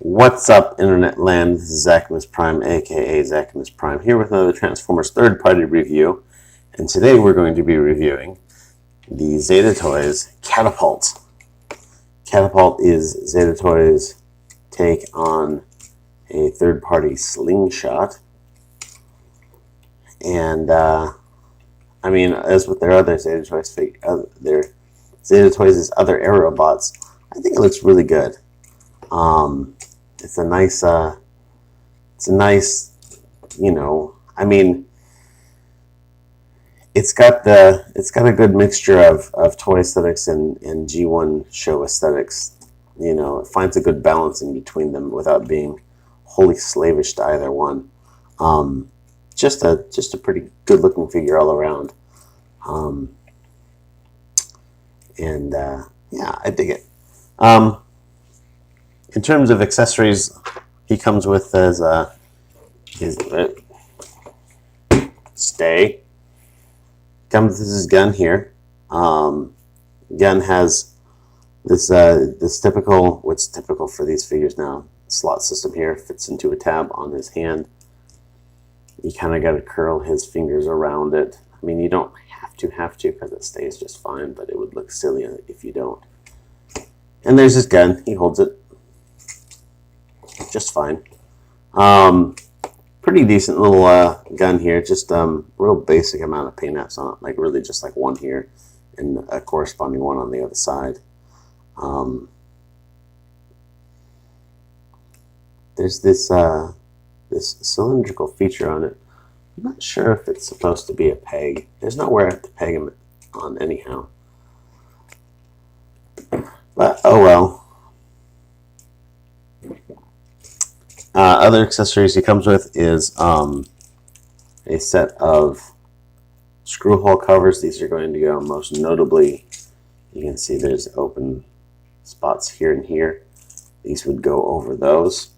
What's up, Internet Land? This is Agabyss Prime, aka Agabyss Prime, here with another Transformers third-party review. And today we're going to be reviewing the Zeta Toys Catapult. Catapult is Zeta Toys' take on a third-party Slingshot. And, I mean, as with their other Zeta Toys, their Zeta Toys' other Aerobots, I think it looks really good. It's a nice, you know, I mean, it's got a good mixture of toy aesthetics and G1 show aesthetics. You know, it finds a good balance in between them without being wholly slavish to either one. Just a pretty good looking figure all around. Yeah, I dig it. In terms of accessories, he comes with his stay. Comes with his gun here. Gun has this typical, what's typical for these figures now, slot system here. Fits into a tab on his hand. You kind of got to curl his fingers around it. I mean, you don't have to because it stays just fine, but it would look silly if you don't. And there's his gun. He holds it just fine. Pretty decent little gun here. Just real basic amount of paint apps on it. Like really just like one here and a corresponding one on the other side. There's this cylindrical feature on it. I'm not sure if it's supposed to be a peg. There's nowhere I have to peg him on anyhow. But oh well. Other accessories he comes with is a set of screw hole covers. These are going to go most notably. You can see there's open spots here and here. These would go over those.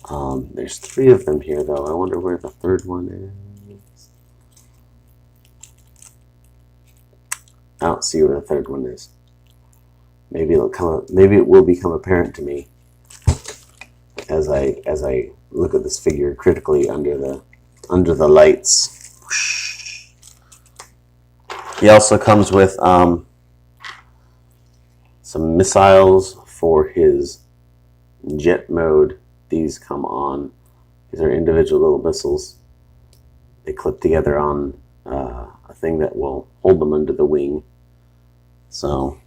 There's 3 of them here, though. I wonder where the third one is. I don't see where the third one is. Maybe it will become apparent to me as I look at this figure critically under the lights. He also comes with some missiles for his jet mode. These come on. These are individual little missiles. They clip together on a thing that will hold them under the wing. So,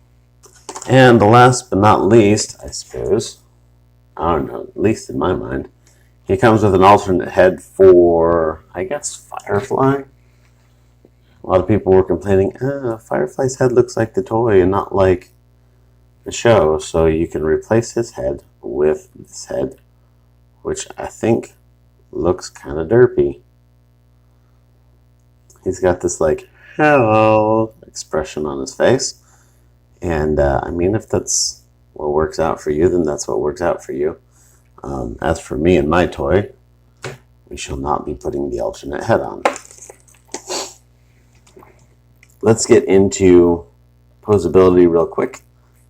and the last but not least, I suppose, I don't know, at least in my mind, he comes with an alternate head for, I guess, Firefly. A lot of people were complaining, Firefly's head looks like the toy and not like the show. So you can replace his head with this head, which I think looks kind of derpy. He's got this like, hello expression on his face. And I mean, if that's what works out for you, then that's what works out for you. As for me and my toy, we shall not be putting the alternate head on. Let's get into Poseability real quick.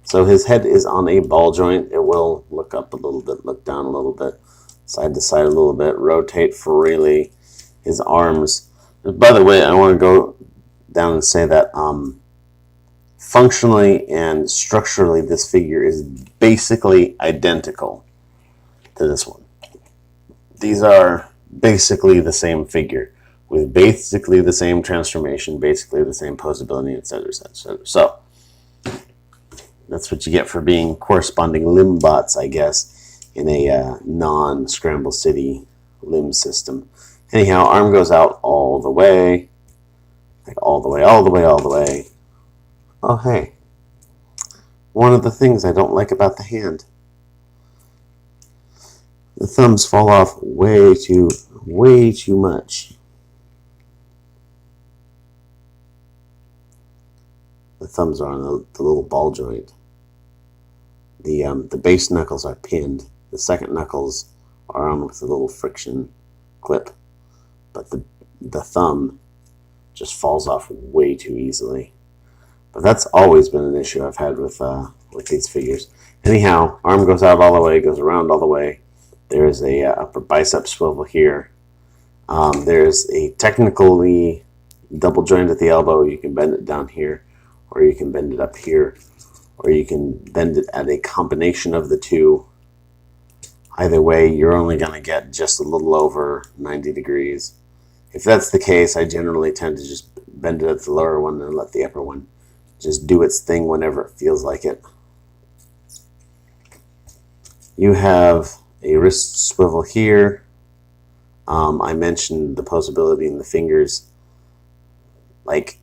So his head is on a ball joint. It will look up a little bit, look down a little bit, side to side a little bit, rotate freely. His arms. By the way, I want to go down and say that functionally and structurally, this figure is basically identical to this one. These are basically the same figure with basically the same transformation, basically the same posability, etc., etc. So that's what you get for being corresponding limb bots, I guess, in a non-Scramble City limb system. Anyhow, arm goes out all the way, like all the way, all the way, all the way. Oh, hey. One of the things I don't like about the hand. The thumbs fall off way too much. The thumbs are on the little ball joint. The base knuckles are pinned. The second knuckles are on with a little friction clip. But the thumb just falls off way too easily. But that's always been an issue I've had with like these figures. Anyhow, arm goes out all the way, goes around all the way. There's a upper bicep swivel here. There's a technically double joint at the elbow. You can bend it down here, or you can bend it up here, or you can bend it at a combination of the two. Either way, you're only going to get just a little over 90 degrees. If that's the case, I generally tend to just bend it at the lower one and let the upper one just do its thing whenever it feels like it. You have a wrist swivel here. I mentioned the poseability in the fingers. Like,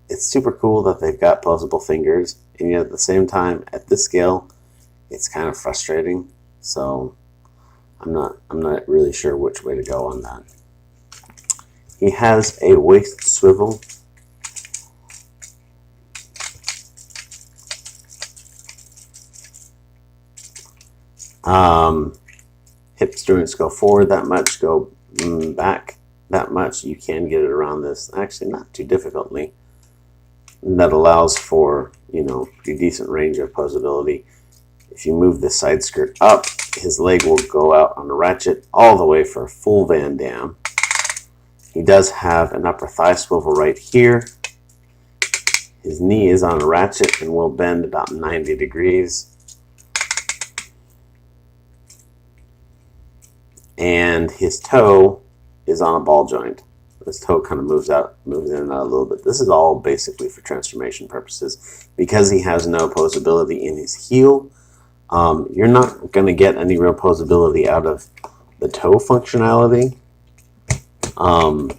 it's super cool that they've got posable fingers, and yet at the same time, at this scale, it's kind of frustrating. So I'm not really sure which way to go on that. He has a waist swivel. Hips joints go forward that much, go back that much. You can get it around this, actually not too difficultly. And that allows for, you know, pretty decent range of poseability. If you move the side skirt up, his leg will go out on a ratchet all the way for a full Van Damme. He does have an upper thigh swivel right here. His knee is on a ratchet and will bend about 90 degrees. And his toe is on a ball joint. His toe kind of moves in and out a little bit. This is all basically for transformation purposes. Because he has no poseability in his heel, you're not going to get any real poseability out of the toe functionality. And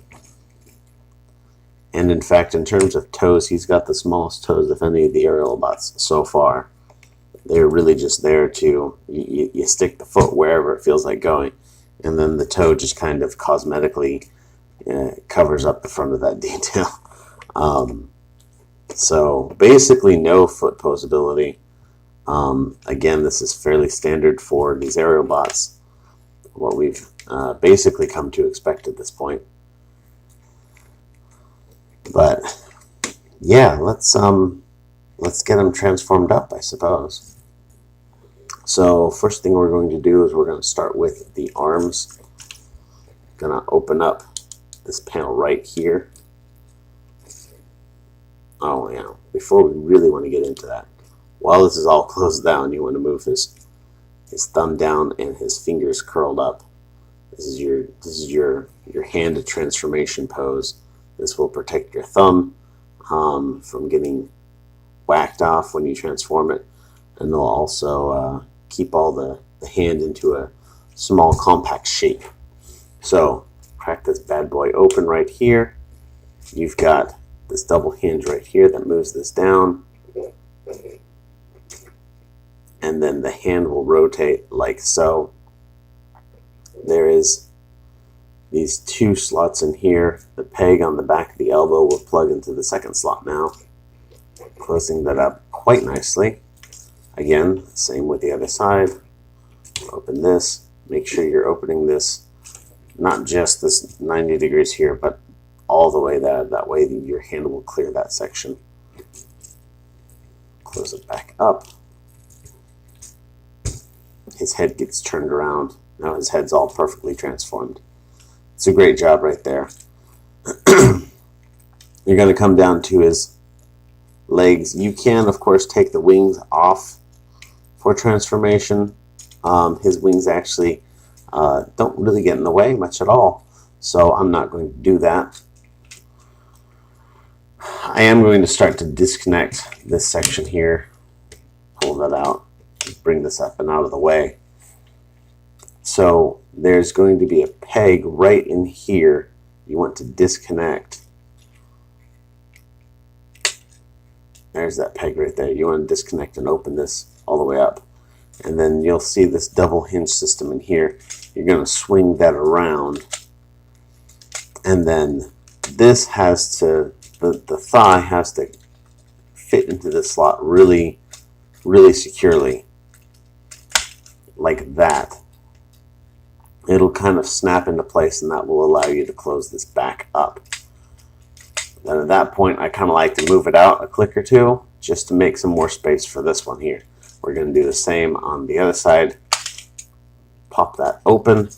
in fact, in terms of toes, he's got the smallest toes of any of the aerial bots so far. They're really just there to, you stick the foot wherever it feels like going, and then the toe just kind of cosmetically covers up the front of that detail. So basically no foot poseability. Again, this is fairly standard for these aerial bots, what we've basically come to expect at this point. But yeah, let's get them transformed up, I suppose. So first thing we're going to do is we're going to start with the arms. Going to open up this panel right here. Oh yeah, before we really want to get into that, while this is all closed down, you want to move his thumb down and his fingers curled up. This is your hand transformation pose. This will protect your thumb from getting whacked off when you transform it, and it'll also keep all the hand into a small compact shape. So crack this bad boy open right here. You've got this double hinge right here that moves this down, and then the hand will rotate like so. There is these two slots in here. The peg on the back of the elbow will plug into the second slot now, closing that up quite nicely. Again, same with the other side. Open this. Make sure you're opening this, not just this 90 degrees here, but all the way there. That way your hand will clear that section. Close it back up. His head gets turned around. Now his head's all perfectly transformed. It's a great job right there. You're going to come down to his legs. You can, of course, take the wings off for transformation. His wings actually don't really get in the way much at all, so I'm not going to do that. I am going to start to disconnect this section here. Pull that out. Bring this up and out of the way. So there's going to be a peg right in here you want to disconnect. There's that peg right there. You want to disconnect and open this all the way up. And then you'll see this double hinge system in here. You're going to swing that around. And then this has to, the thigh has to fit into the slot really, really securely. Like that. It'll kind of snap into place, and that will allow you to close this back up. Then at that point, I kind of like to move it out a click or two just to make some more space for this one here. We're going to do the same on the other side. Pop that open,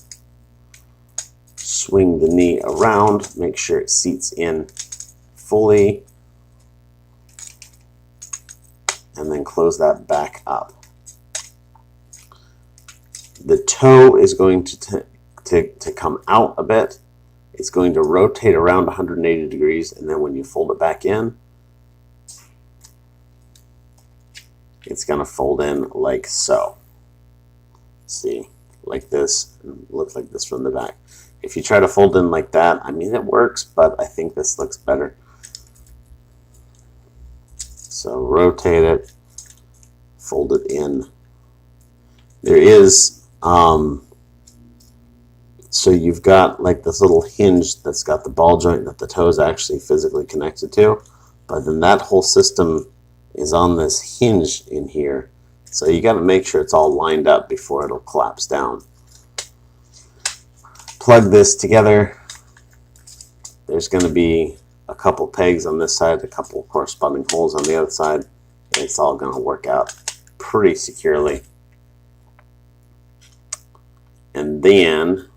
swing the knee around, make sure it seats in fully, and then close that back up. The toe is going to come out a bit. It's going to rotate around 180 degrees, and then when you fold it back in, it's going to fold in like so. See, like this, and look like this from the back. If you try to fold in like that, I mean, it works, but I think this looks better. So rotate it, fold it in. There is, so you've got like this little hinge that's got the ball joint that the toe is actually physically connected to, but then that whole system is on this hinge in here. So you got to make sure it's all lined up before it'll collapse down. Plug this together. There's going to be a couple pegs on this side, a couple corresponding holes on the other side, and it's all going to work out pretty securely. And then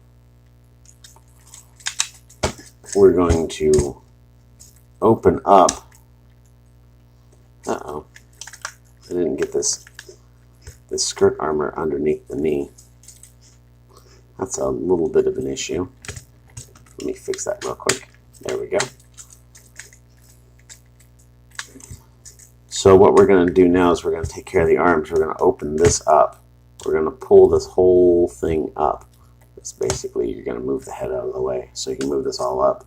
we're going to open up. Uh-oh, I didn't get this skirt armor underneath the knee. That's a little bit of an issue. Let me fix that real quick. There we go. So what we're going to do now is we're going to take care of the arms. We're going to open this up. We're going to pull this whole thing up. It's basically, you're going to move the head out of the way so you can move this all up.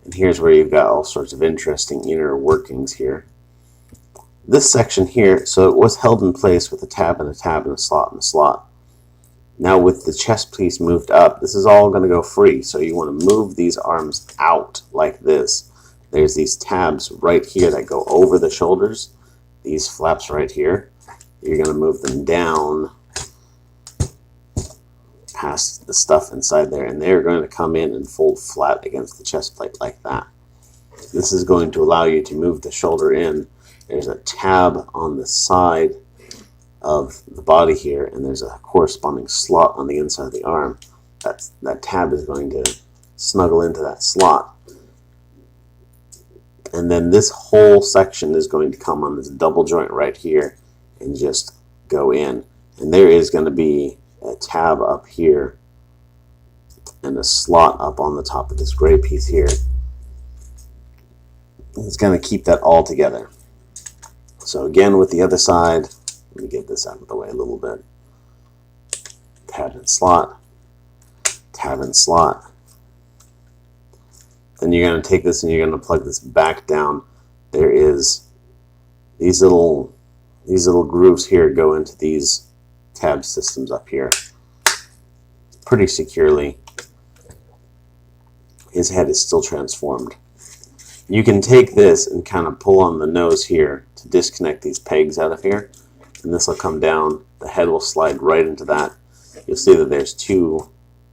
And here's where you've got all sorts of interesting inner workings here. This section here, so it was held in place with a tab and a tab and a slot and a slot. Now with the chest piece moved up, this is all going to go free. So you want to move these arms out like this. There's these tabs right here that go over the shoulders. These flaps right here. You're going to move them down past the stuff inside there, and they're going to come in and fold flat against the chest plate like that. This is going to allow you to move the shoulder in. There's a tab on the side of the body here, and there's a corresponding slot on the inside of the arm. That tab is going to snuggle into that slot. And then this whole section is going to come on this double joint right here and just go in. And there is going to be a tab up here and a slot up on the top of this gray piece here. It's going to keep that all together. So again, with the other side, let me get this out of the way a little bit. Tab and slot, tab and slot. Then you're going to take this and you're going to plug this back down. There is these little grooves here go into these tab systems up here pretty securely. His head is still transformed. You can take this and kind of pull on the nose here to disconnect these pegs out of here, and this will come down. The head will slide right into that. You'll see that there's two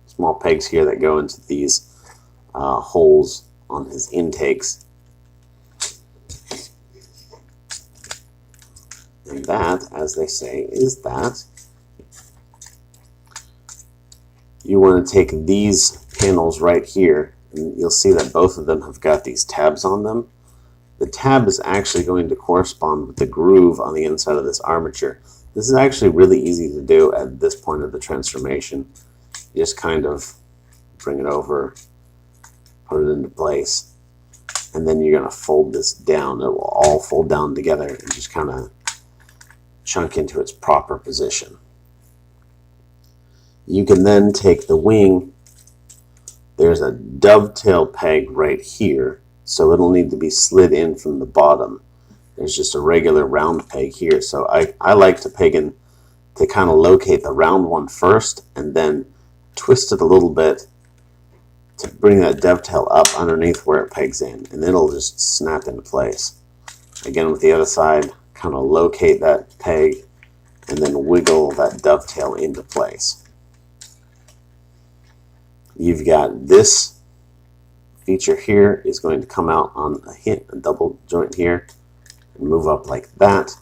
small pegs here that go into these holes on his intakes. And that, as they say, is that. You want to take these panels right here, and you'll see that both of them have got these tabs on them. The tab is actually going to correspond with the groove on the inside of this armature. This is actually really easy to do at this point of the transformation. You just kind of bring it over, put it into place, and then you're going to fold this down. It will all fold down together and just kind of chunk into its proper position. You can then take the wing. There's a dovetail peg right here, so it'll need to be slid in from the bottom. There's just a regular round peg here, so I like to peg in to kind of locate the round one first and then twist it a little bit to bring that dovetail up underneath where it pegs in, and it'll just snap into place. Again, with the other side, kind of locate that peg and then wiggle that dovetail into place. You've got this feature here is going to come out on a double joint here, and move up like that,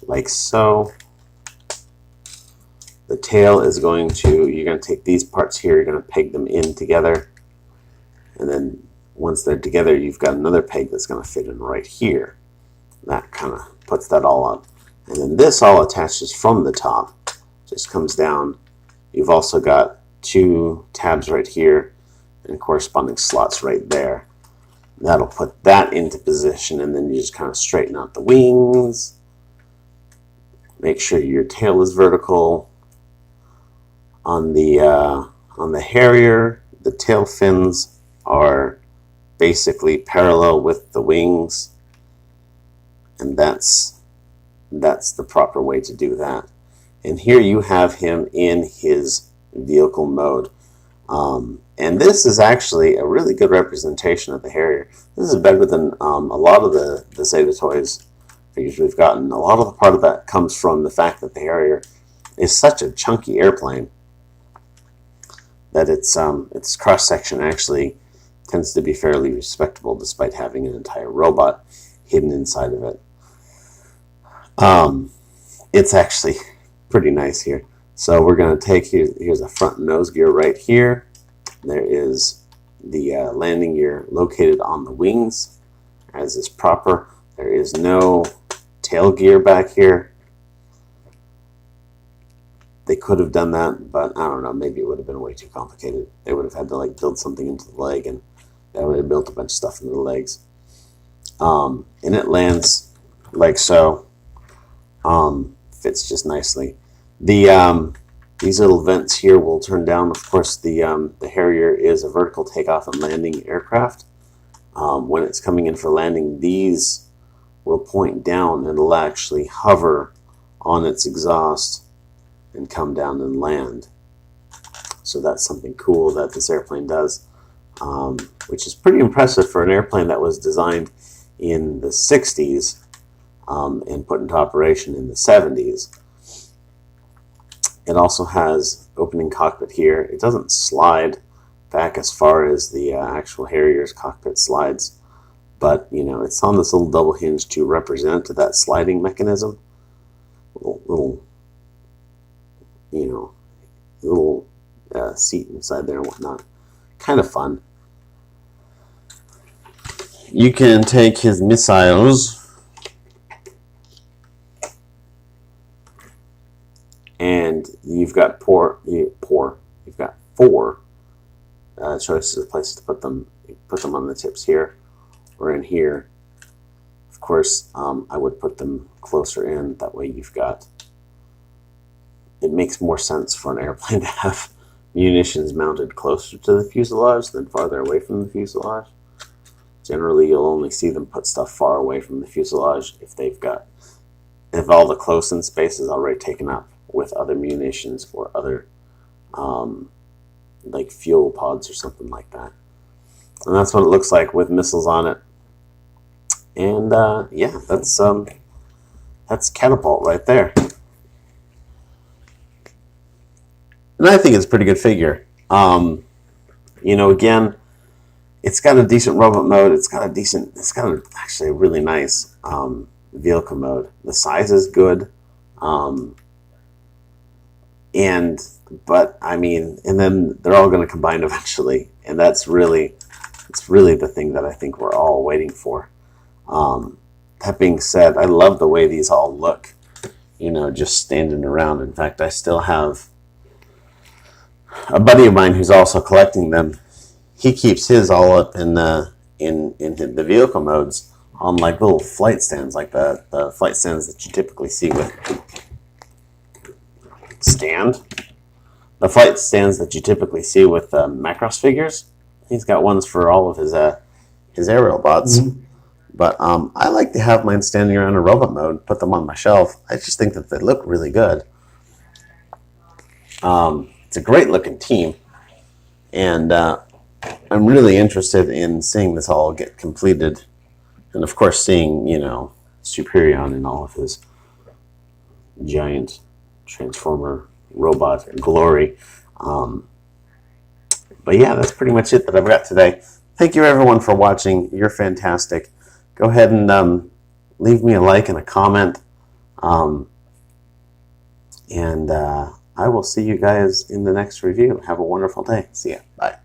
like so. The tail is going to, you're going to take these parts here, you're going to peg them in together, and then once they're together, you've got another peg that's going to fit in right here. That kind of puts that all up. And then this all attaches from the top, just comes down. You've also got 2 tabs right here and corresponding slots right there. That'll put that into position, and then you just kind of straighten out the wings. Make sure your tail is vertical. On the Harrier, the tail fins are basically parallel with the wings, and that's the proper way to do that. And here you have him in his vehicle mode. And this is actually a really good representation of the Harrier. This is better than a lot of the Zeta toys figures we've gotten. A lot of the part of that comes from the fact that the Harrier is such a chunky airplane that its cross-section actually tends to be fairly respectable despite having an entire robot hidden inside of it. It's actually pretty nice here. So we're going to take, here's a front nose gear right here. There is the landing gear located on the wings, as is proper. There is no tail gear back here. They could have done that, but I don't know, maybe it would have been way too complicated. They would have had to like build something into the leg, and they would have built a bunch of stuff into the legs. And it lands like so. Fits just nicely. These little vents here will turn down. Of course, the Harrier is a vertical takeoff and landing aircraft. When it's coming in for landing, these will point down, and it'll actually hover on its exhaust and come down and land. So that's something cool that this airplane does, which is pretty impressive for an airplane that was designed in the 60s and put into operation in the 70s. It also has opening cockpit here. It doesn't slide back as far as the actual Harrier's cockpit slides, but you know, it's on this little double hinge to represent that sliding mechanism. Little seat inside there and whatnot. Kind of fun. You can take his missiles and you've got you've got 4 choices of places to put them. You put them on the tips here or in here. Of course, I would put them closer in. That way you've got, it makes more sense for an airplane to have munitions mounted closer to the fuselage than farther away from the fuselage. Generally, you'll only see them put stuff far away from the fuselage if all the close-in space is already taken up with other munitions or other like fuel pods or something like that. And that's what it looks like with missiles on it. And yeah, that's Catapult right there. And I think it's a pretty good figure. You know, again, it's got a decent robot mode. It's got actually a really nice vehicle mode. The size is good. But I mean, and then they're all going to combine eventually. And it's really the thing that I think we're all waiting for. That being said, I love the way these all look, you know, just standing around. In fact, I still have a buddy of mine who's also collecting them. He keeps his all up in the vehicle modes on like little flight stands, like the flight stands that you typically see with the flight stands that you typically see with Macross figures. He's got ones for all of his aerial bots. Mm-hmm. But I like to have mine standing around in robot mode, put them on my shelf. I just think that they look really good. It's a great looking team, and I'm really interested in seeing this all get completed, and of course seeing, you know, Superion in all of his giant Transformer robot glory. But yeah, that's pretty much it that I've got today. Thank you everyone for watching. You're fantastic. go ahead and leave me a like and a comment. And I will see you guys in the next review. Have a wonderful day. See ya. Bye.